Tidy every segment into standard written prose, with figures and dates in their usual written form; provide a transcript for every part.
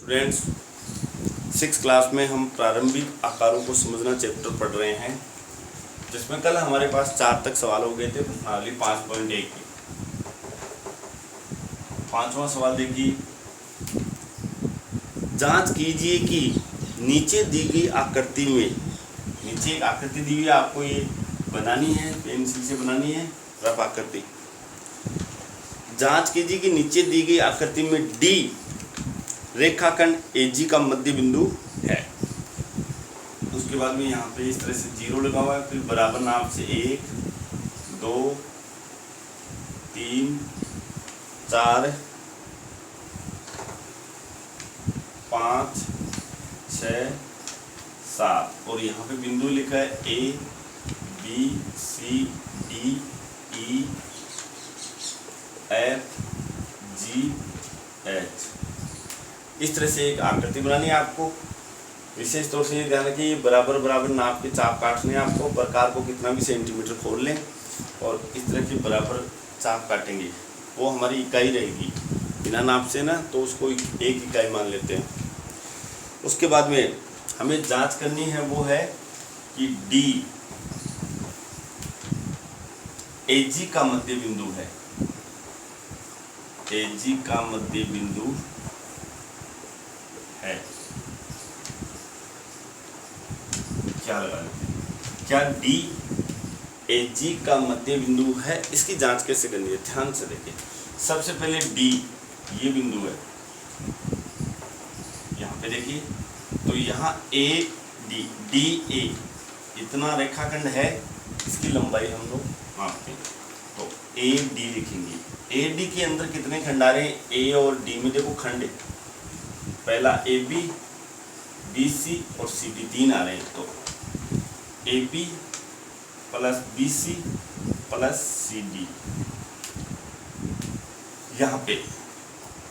Students, 6th class में हम प्रारंभिक आकारों को समझना चैप्टर पढ़ रहे हैं, जिसमें कल हमारे पास 4 तक सवाल हो गए थे प्रश्नावली 5.1 की। 5वां सवाल देखिए, जांच कीजिए कि नीचे दी गई आकृति में, नीचे एक आकृति दी हुई है, आपको ये बनानी है, पेंसिल से बनानी है रफ आकृति। जांच कीजिए कि नीचे दी गई आकृति में डी रेखाखंड एजी का मध्य बिंदु है। उसके बाद में यहाँ पे इस तरह से 0 लगा हुआ है, फिर बराबर नाप से 1 2 3 4 5 6 7 और यहाँ पे बिंदु लिखा है A B C D E F G H. इस तरह से एक आकृति बनानी है आपको। विशेष तौर से ये ध्यान रखिए, बराबर बराबर नाप के चाप काटने हैं आपको। प्रकार को कितना भी सेंटीमीटर खोल लें और इस तरह के बराबर चाप काटेंगे, वो हमारी इकाई रहेगी। बिना नाप से ना तो उसको एक इकाई मान लेते हैं। उसके बाद में हमें जांच करनी है, वो है कि डी एजी का मध्य बिंदु है। एजी का मध्य बिंदु है, क्या लगा लेते हैं, क्या डी एजी का मध्य बिंदु है? इसकी जांच कैसे करनी है, ध्यान से देखिए। सबसे पहले डी ये बिंदु है, यहाँ पे देखिए, तो यहाँ ए डी डी ए इतना रेखाखंड है, इसकी लंबाई हम लोग मापते हैं, तो ए डी लिखेंगे। ए डी के अंदर कितने खंड आ रहे हैं? ए और डी में देखो खंड है, पहला ए बी बी सी और सी डी 3 आ रहे हैं, तो A B plus B C plus C D. यहाँ पे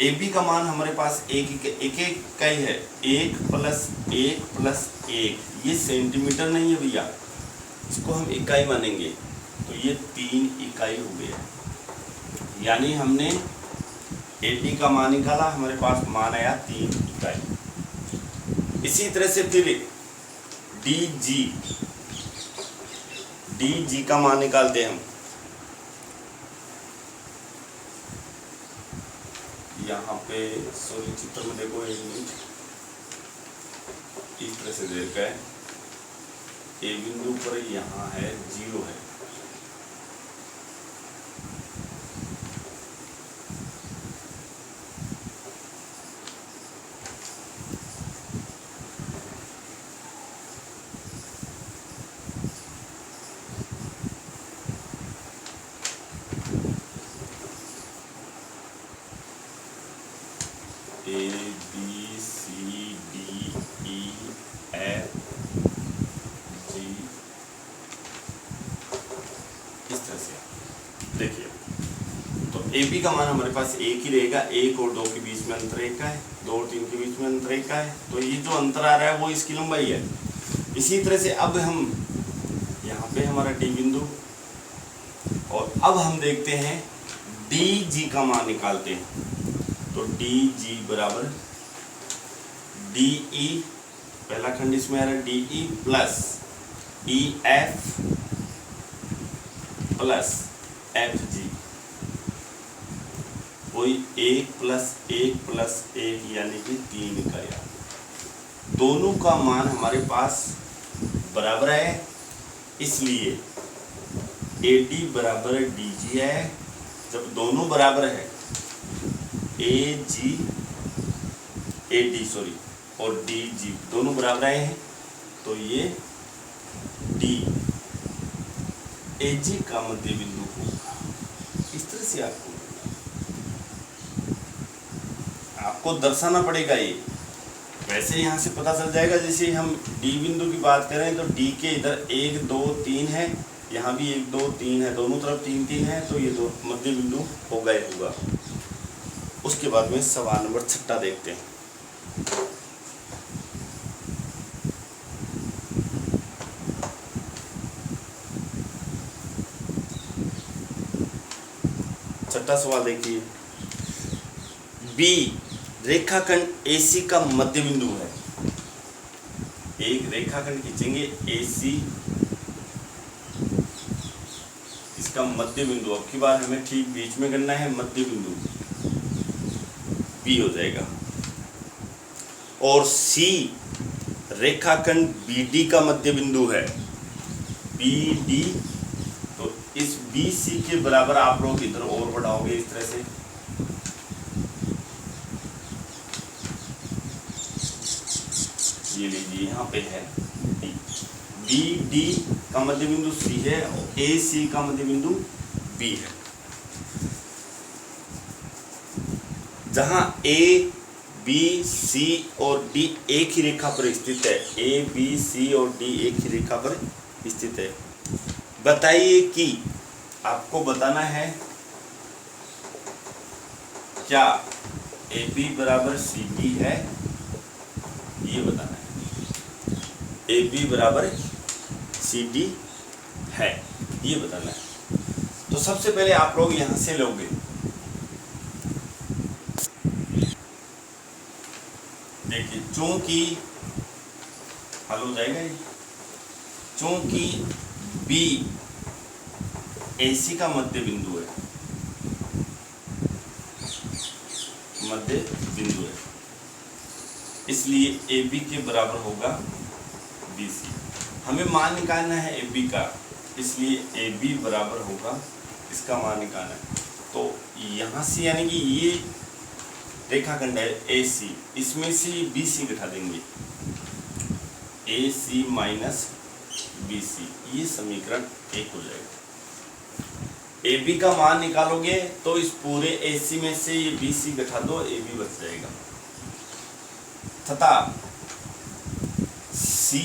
ए बी का मान हमारे पास एक इकाई है, 1 प्लस 1 प्लस 1, ये सेंटीमीटर नहीं है भैया, इसको हम इकाई मानेंगे, तो ये 3 इकाई हो गया। यानी हमने ए डी का मान निकाला, हमारे पास मान आया 3 इकाई। इसी तरह से फिर डी जी का मान निकालते हैं हम। यहाँ पे सॉरी चित्र में देखो, एक मिनट, इस तरह से देखा है, ए बिंदु पर यहाँ है 0 है, A B C D E F G, इस तरह से देखिए। तो ए बी का मान हमारे पास एक ही रहेगा, 1 और 2 के बीच में अंतर 1 का है, 2 और 3 के बीच में अंतर 1 का है, तो ये जो अंतर आ रहा है वो इसकी लंबाई है। इसी तरह से अब हम यहाँ पे हमारा डी बिंदु, और अब हम देखते हैं डी जी का मान निकालते हैं, तो डी जी बराबर डी ई, पहला खंड इसमें आ रहा है D E plus E F plus F G, कोई 1 प्लस 1 प्लस 1 यानी कि 3 इकाइयाँ। दोनों का मान हमारे पास बराबर है, इसलिए ए डी बराबर डी जी है। जब दोनों बराबर है, ए जी ए डी सॉरी और डी जी दोनों बराबर आए हैं, तो ये डी ए जी का मध्य बिंदु होगा। इस तरह से आपको दर्शाना पड़ेगा। ये वैसे यहाँ से पता चल जाएगा, जैसे हम डी बिंदु की बात करें तो डी के इधर 1 2 3 है, यहाँ भी 1 2 3 है, दोनों तरफ 3 3 है, तो ये दो मध्य बिंदु होगा ही होगा। उसके बाद में सवाल नंबर 6 देखते हैं। छठा सवाल देखिए, बी रेखाखंड AC का मध्य बिंदु है। एक रेखाखंड खींचेंगे AC, इसका मध्य बिंदु अब की बार हमें ठीक बीच में करना है, मध्य बिंदु B हो जाएगा। और C रेखाखंड BD का मध्य बिंदु है, BD। तो इस BC के बराबर आप लोग इधर और बढ़ाओगे इस तरह से, ये लीजिए यहाँ पे है D। BD का मध्य बिंदु C है और AC का मध्य बिंदु B है। जहां A, B, C और D एक ही रेखा पर स्थित है, A, B, C और D एक ही रेखा पर स्थित है। बताइए कि आपको बताना है क्या AB बराबर CD है, ये बताना है। AB बराबर CD है, ये बताना है। तो सबसे पहले आप लोग यहां से लोगे, देखिए चूंकि हल हो जाएगा ये, चूंकि B AC का मध्य बिंदु है, मध्य बिंदु है, इसलिए AB के बराबर होगा BC। हमें मान निकालना है AB का, इसलिए AB बराबर होगा, इसका मान निकालना है। तो यहाँ से यानी कि ये रेखाखंड है AC, इसमें से BC घटा देंगे, AC माइनस BC, ये समीकरण 1 हो जाएगा। AB का मान निकालोगे तो इस पूरे AC में से ये BC घटा दो, AB बच जाएगा। तथा C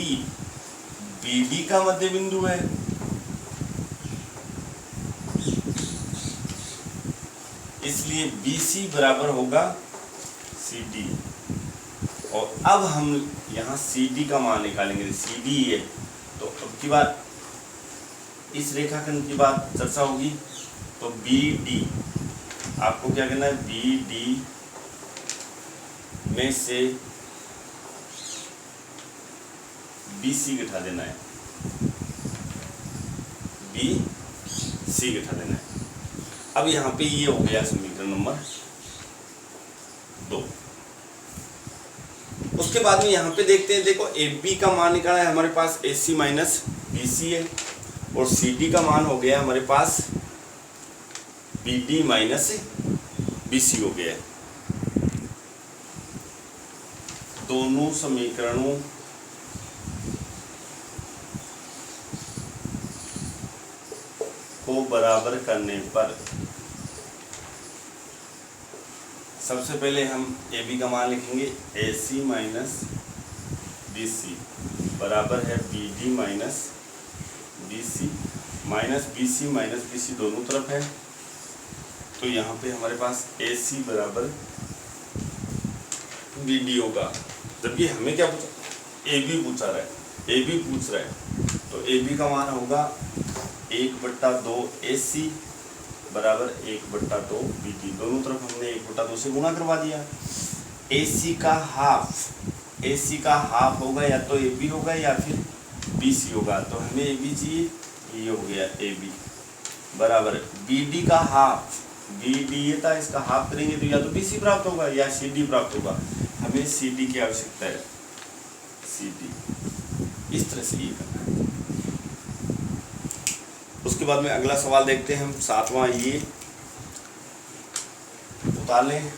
BD का मध्य बिंदु है, इसलिए BC बराबर होगा CD। और अब हम यहाँ CD का मान निकालेंगे, CD है। तो अब की बात इस रेखाखंड की बात चर्चा होगी, तो BD आपको क्या करना है, BD में से BC घटा देना है, BC घटा देना है। अब यहाँ पे ये हो गया समीकरण नंबर 2। उसके बाद में यहाँ पे देखते हैं, देखो AB का मान निकाला है हमारे पास, AC माइनस BC है, और CD का मान हो गया हमारे पास BD माइनस BC हो गया है। दोनों समीकरणों को बराबर करने पर सबसे पहले हम AB का मान लिखेंगे, AC माइनस BC बराबर है BD minus BC, minus BC दोनों तरफ है। तो यहाँ पे हमारे पास AC बराबर BD होगा। जबकि हमें क्या पूछा, AB पूछा रहा है, AB पूछ रहा है, तो AB का मान होगा 1/2 AC बराबर 1/2 BD। दोनों तरफ हमने 1/2 से गुणा करवा दिया। AC का हाफ होगा, या तो AB होगा या फिर BC होगा। तो हमें AB चाहिए, ये हो गया AB बराबर BD का हाफ, BD ये था, इसका हाफ करेंगे तो या तो BC प्राप्त होगा या CD प्राप्त होगा। हमें CD की आवश्यकता है, CD इस तरह से ये करना है। उसके बाद में अगला सवाल देखते हैं हम, 7वां, ये उतार लें।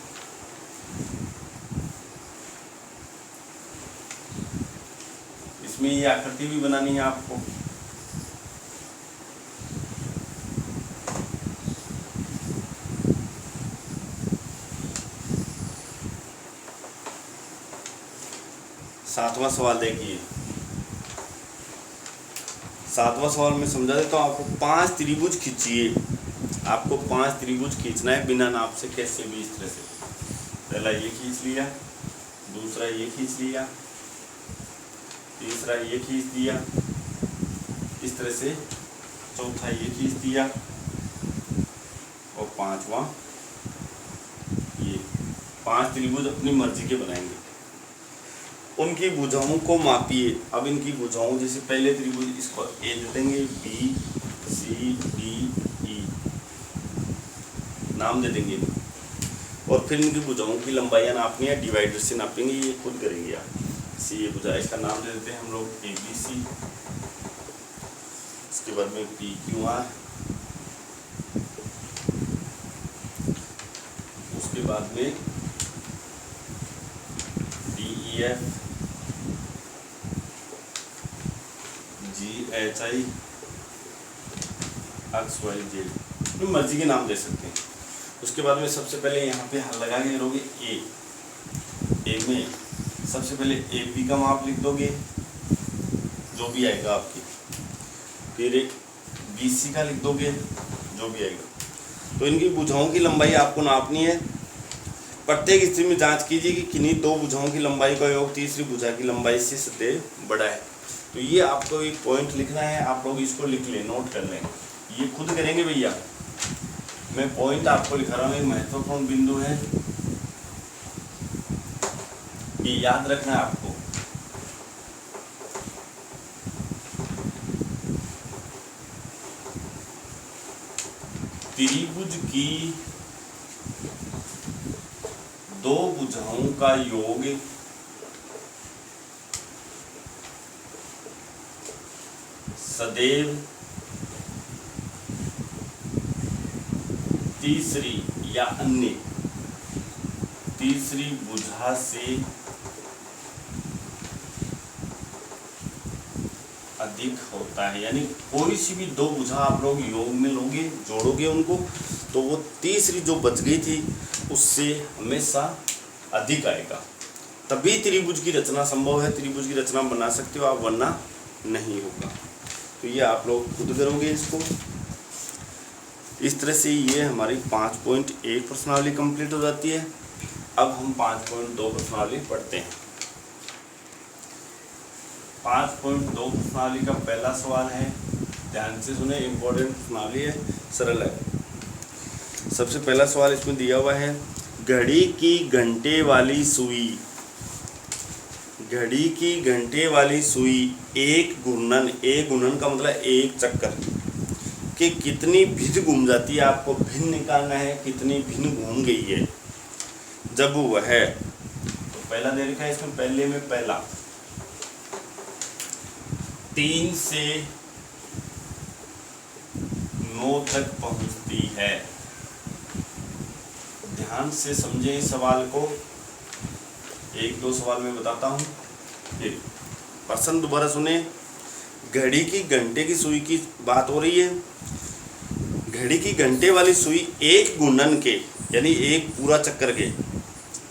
इसमें ये आकृति भी बनानी है आपको। सातवां सवाल देखिए, 7वां सवाल में समझा देता हूँ आपको। 5 त्रिभुज खींचिए, आपको 5 त्रिभुज खींचना है बिना नाप से, कैसे भी इस तरह से। पहला ये खींच लिया, दूसरा ये खींच लिया, तीसरा ये खींच दिया, इस तरह से चौथा ये खींच दिया, और 5वां ये। 5 त्रिभुज अपनी मर्जी के बनाएंगे, उनकी भुजाओं को मापिए। अब इनकी भुजाओं, जैसे पहले त्रिभुज इसको ए दे देंगे, बी सी डी ई नाम दे देंगे, और फिर इनकी भुजाओं की लंबाइयाँ नापनी है, डिवाइडर से नापेंगे, ये खुद करेंगे आप। सी ये भुजा, इसका नाम दे देते हैं हम लोग ए बी सी। इसके बाद में पी क्यू आर, उसके बाद में D E F, G H I, X Y Z, अपनी मर्जी के नाम दे सकते हैं। उसके बाद में सबसे पहले यहाँ पे हल लगा के करोगे ए में सबसे पहले ए बी का माप लिख दोगे, जो भी आएगा आपकी, फिर एक बी सी का लिख दोगे, जो भी आएगा। तो इनकी भुजाओं की लंबाई आपको नापनी है। प्रत्येक स्थिति में जांच कीजिए कि किन्हीं दो भुजाओं की लंबाई का योग तीसरी भुजा की लंबाई से सदैव बड़ा है। तो ये आपको एक पॉइंट लिखना है, आप लोग इसको लिख लें, नोट कर लें, ये खुद करेंगे भैया। मैं पॉइंट आपको लिखा रहा हूँ, एक महत्वपूर्ण बिंदु है, ये याद रखना है आपको। त्रिभुज की दो भुजाओं का योग सदैव तीसरी या अन्य तीसरी भुजा से अधिक होता है। यानी कोई सी भी दो भुजा आप लोग योग में लोगे, जोड़ोगे उनको, तो वो तीसरी जो बच गई थी उससे हमेशा अधिक आएगा, तभी त्रिभुज की रचना संभव है। त्रिभुज की रचना बना सकते हो आप, वरना नहीं होगा। तो ये आप लोग खुद करोगे इसको। इस तरह से ये हमारी 5.1 प्रश्नावली कंप्लीट हो जाती है। अब हम 5.2 प्रश्नावली पढ़ते हैं। 5.2 प्रश्नावली का पहला सवाल है, ध्यान से सुने, इम्पोर्टेंट प्रश्नावली है, सरल है। सबसे पहला सवाल इसमें दिया हुआ है, घड़ी की घंटे वाली सुई, घड़ी की घंटे वाली सुई एक घूर्णन का मतलब एक चक्कर कि कितनी भिन्न घूम जाती है, आपको भिन्न निकालना है, कितनी भिन्न घूम गई है जब वह है। तो पहला दे रखा है इसमें, पहले में पहला 3 से 9 तक पहुंचती है। ध्यान से समझे इस सवाल को, एक दो सवाल मैं बताता हूं, फिर प्रश्न दोबारा सुने। घड़ी की घंटे की सुई की बात हो रही है। घड़ी की घंटे वाली सुई एक घूर्णन के यानी एक पूरा चक्कर के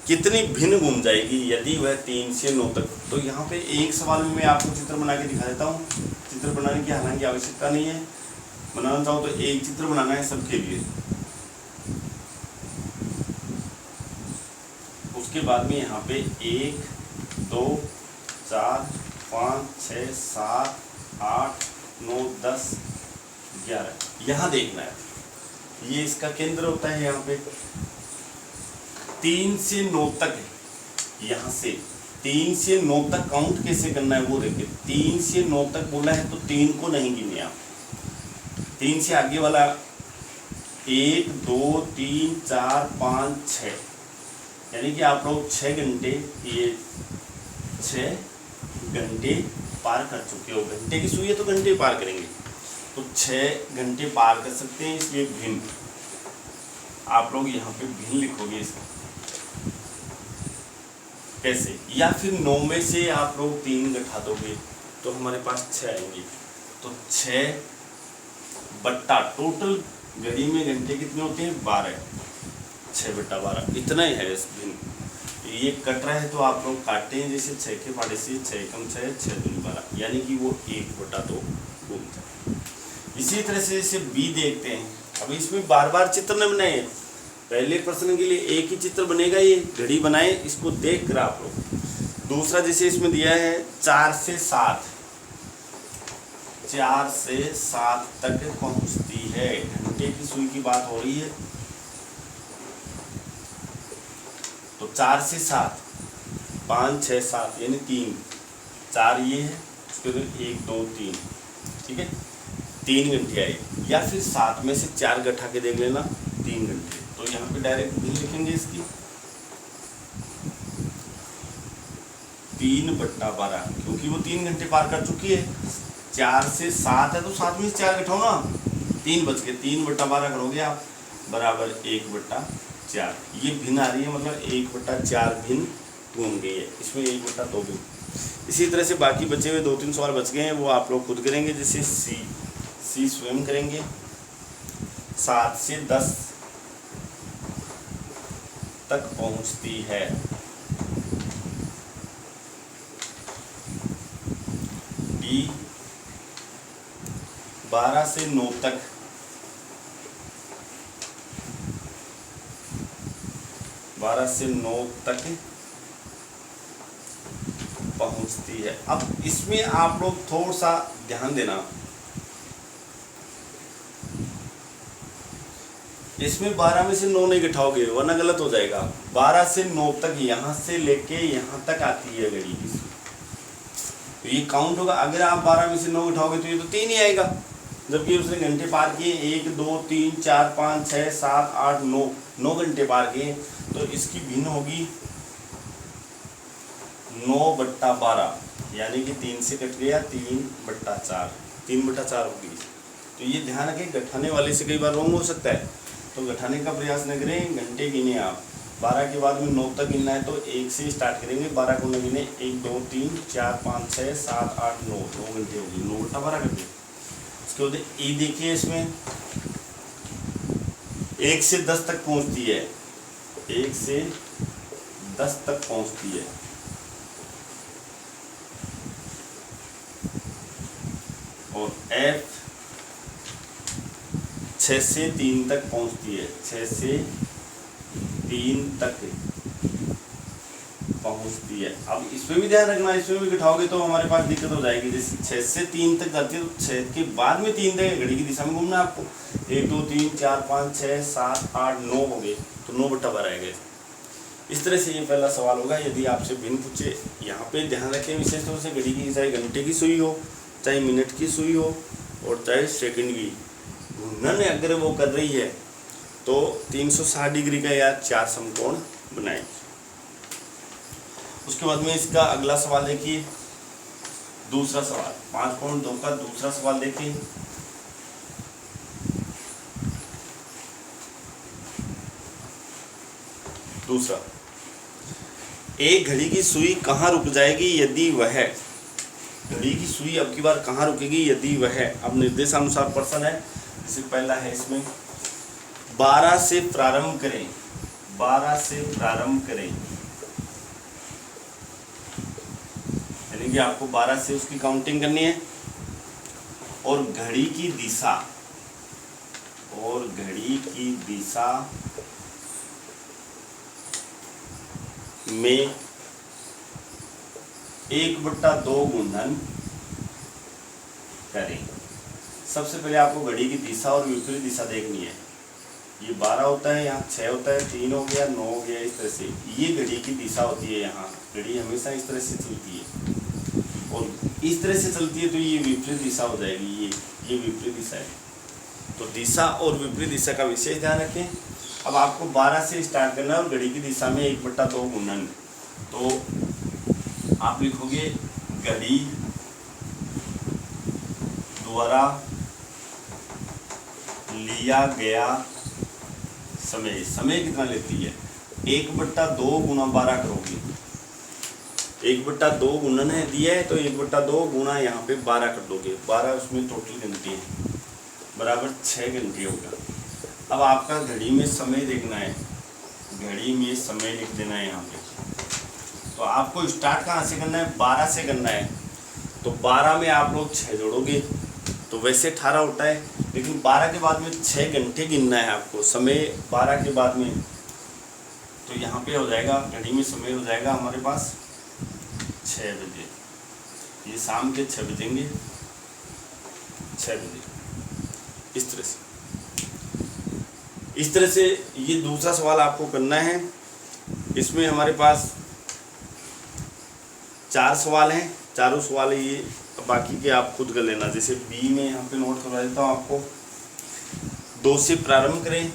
कितनी भिन्न घूम जाएगी यदि वह 3 से 9 तक। तो यहाँ पे एक सवाल में मैं आपको चित्र बना के दिखा देता हूँ। चित्र बनाने की हालांकि आवश्यकता नहीं है, बनाना चाहो तो एक चित्र बनाना है सबके लिए। उसके बाद में यहाँ पे 1 2 4 5 6 7 8 9 10 11 यहाँ देखना है, ये इसका केंद्र होता है। यहाँ पे 3 से 9 तक है, यहाँ से 3 से 9 तक काउंट कैसे करना है वो देखिए। 3 से 9 तक बोला है तो 3 को नहीं गिने आप, 3 से आगे वाला 1 2 3 4 5 6, यानी कि आप लोग 6 घंटे, ये 6 घंटे पार कर चुके हो। घंटे की सुई है तो घंटे पार करेंगे, तो 6 घंटे पार कर सकते हैं, इसलिए भिन्न आप लोग यहाँ पे भिन्न लिखोगे इसका। कैसे, या फिर 9 में से आप लोग 3 घटा दोगे तो हमारे पास 6 आएंगे। तो 6 बट्टा टोटल घड़ी में घंटे कितने होते हैं 12, 6 बट्टा 12 इतना ही है इस भिन्न। ये कट रहा है तो आप लोग काटते हैं, जैसे 6 के पाड़े से 6 कम 6 6 दूनी 12, यानी कि वो 1/2 घूम जाए। इसी तरह से जैसे बी देखते हैं। अब इसमें बार बार चित्र न बनाए, पहले प्रश्न के लिए एक ही चित्र बनेगा, ये घड़ी बनाए, इसको देख कर आप लोग। दूसरा जैसे इसमें दिया है 4 से 7, 4 से 7 तक पहुंचती है, घंटे की सुई की बात हो रही है। तो 4 से 7, 5 6 7 यानी 3, 4 ये है, उसके बाद 1 2 3, ठीक है, 3 घंटे आए। या फिर 7 में से 4 घटा के देख लेना, 3 घंटे। तो यहाँ पे डायरेक्ट भिन्न लिखेंगे इसकी 3/12, क्योंकि वो 3 घंटे पार कर चुकी है। 4 से 7 है तो 7 में से 4 घटाओ ना, 3 बच गए, 3/12 करोगे आप बराबर 1/4। ये भिन्न आ रही है, मतलब 1/4 भिन्न घूम गई है, इसमें 1/2 भिन्न। इसी तरह से बाकी बचे हुए 2-3 सवाल बच गए हैं, वो आप लोग खुद करेंगे। जैसे सी स्वयं करेंगे। 7 से 10 तक पहुंचती है। डी 12 से 9 तक पहुंचती है। अब इसमें आप लोग थोड़ा सा ध्यान देना, इसमें 12 में से 9 नहीं घटाओगे वरना गलत हो जाएगा। 12 से 9 तक यहां से लेके यहां तक आती है घड़ी की, तो ये काउंट होगा। अगर आप 12 में से 9 उठाओगे तो ये तो 3 ही आएगा, जबकि उसने घंटे पार किए 1 2 3 4 5 6 7 8 9 घंटे पार किए, तो इसकी भिन्न होगी 9/12, यानी कि 3 से कट गया 3/4 होगी। तो ये ध्यान रखें, घटाने वाले से कई बार रॉन्ग हो सकता है, तो घटाने का प्रयास न करें। घंटे गिने आप, 12 के बाद में 9 तक गिनना है तो 1 से स्टार्ट करेंगे, 12 को न गिने 1 2 3 4 5 6 7 8 9 घंटे होगी, 9/12 कर दिए। उसके बाद ई देखिए, इसमें 1 से 10 तक पहुंचती है, 1 से 10 तक पहुंचती है। और एफ 6 से 3 तक पहुंचती है, 6 से 3 तक पहुंचती है। अब इसमें भी ध्यान रखना, इसमें भी घटाओगे तो हमारे पास दिक्कत हो जाएगी। जैसे 6 से 3 तक जाती है तो 6 के बाद में 3 तक घड़ी की दिशा में घूमना है आपको। 1 2 3 4 5 6 7 8 9 हो गए, तो 9/12 आएगा। इस तरह से ये पहला सवाल होगा। यदि आपसे भिन्न पूछे, यहाँ पे ध्यान रखें विशेष तौर से घड़ी की, चाहे घंटे की सुई हो, चाहे मिनट की सुई हो, और चाहे सेकंड की घूर्णन अगर वो कर रही है तो 360 डिग्री का या 4 समकोण बनाएगी। उसके बाद में इसका अगला सवाल देखिए, दूसरा सवाल 5.2 का दूसरा सवाल देखिए। दूसरा, एक घड़ी की सुई कहाँ रुक जाएगी यदि वह, घड़ी की सुई अब की बार कहाँ रुकेगी यदि वह, अब निर्देशानुसार प्रश्न है। जैसे पहला है इसमें 12 से प्रारंभ करें, 12 से प्रारंभ करें, यानी कि आपको 12 से उसकी काउंटिंग करनी है। और घड़ी की दिशा, और घड़ी की दिशा में 1/2 गुणन करें। सबसे पहले आपको घड़ी की दिशा और विपरीत दिशा देखनी है। ये 12 होता है, यहाँ 6 होता है, 3 हो गया, 9 हो गया, इस तरह से ये घड़ी की दिशा होती है। यहाँ घड़ी हमेशा इस तरह से चलती है और इस तरह से चलती है, तो ये विपरीत दिशा हो जाएगी। ये विपरीत दिशा है, तो दिशा और विपरीत दिशा का विशेष ध्यान रखें। अब आपको 12 से स्टार्ट करना है और घड़ी की दिशा में 1/2 गुणन, तो आप लिखोगे घड़ी द्वारा लिया गया समय। समय कितना लेती है? 1/2 गुणा 12 करोगे, 1/2 गुणन है दिया है, तो 1/2 गुणा यहाँ पे 12 कर दोगे। 12 उसमें टोटल गिनती है, बराबर 6 घंटे होगा। अब आपका घड़ी में समय देखना है, घड़ी में समय लिख देना है यहाँ पे। तो आपको स्टार्ट कहाँ से करना है? 12 से करना है। तो 12 में आप लोग 6 जोड़ोगे तो वैसे 18 होता है, लेकिन 12 के बाद में 6 घंटे गिनना है आपको। समय 12 के बाद में, तो यहाँ पे हो जाएगा घड़ी में समय हो जाएगा हमारे पास 6 बजे। ये शाम के 6 बजेंगे, 6 बजे। इस तरह से ये दूसरा सवाल आपको करना है। इसमें हमारे पास 4 सवाल हैं, चारों सवाल ये, बाकी के आप खुद कर लेना। जैसे बी में यहाँ पे नोट करवा देता हूँ आपको। 2 से प्रारंभ करें,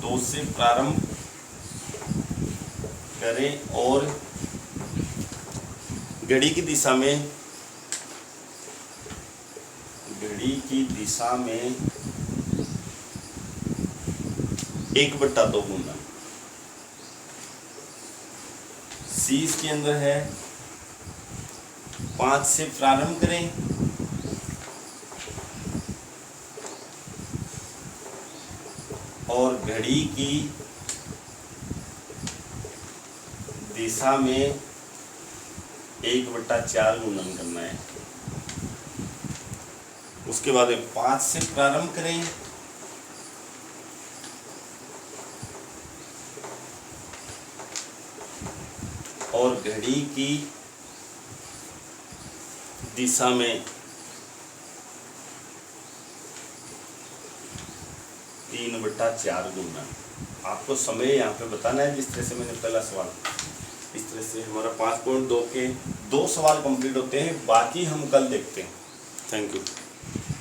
2 से प्रारंभ करें और घड़ी की दिशा में, घड़ी की दिशा में 1/2 घूमना। सी इसके अंदर है 5 से प्रारंभ करें और घड़ी की दिशा में 1/4 गुणन करना है। उसके बाद 5 से प्रारंभ करें और घड़ी की दिशा में 3/4 गुणन। आपको समय यहाँ पे बताना है जिस तरह से मैंने पहला सवाल, इस तरह से हमारा 5.2 के 2 सवाल कंप्लीट होते हैं। बाकी हम कल देखते हैं। Thank you.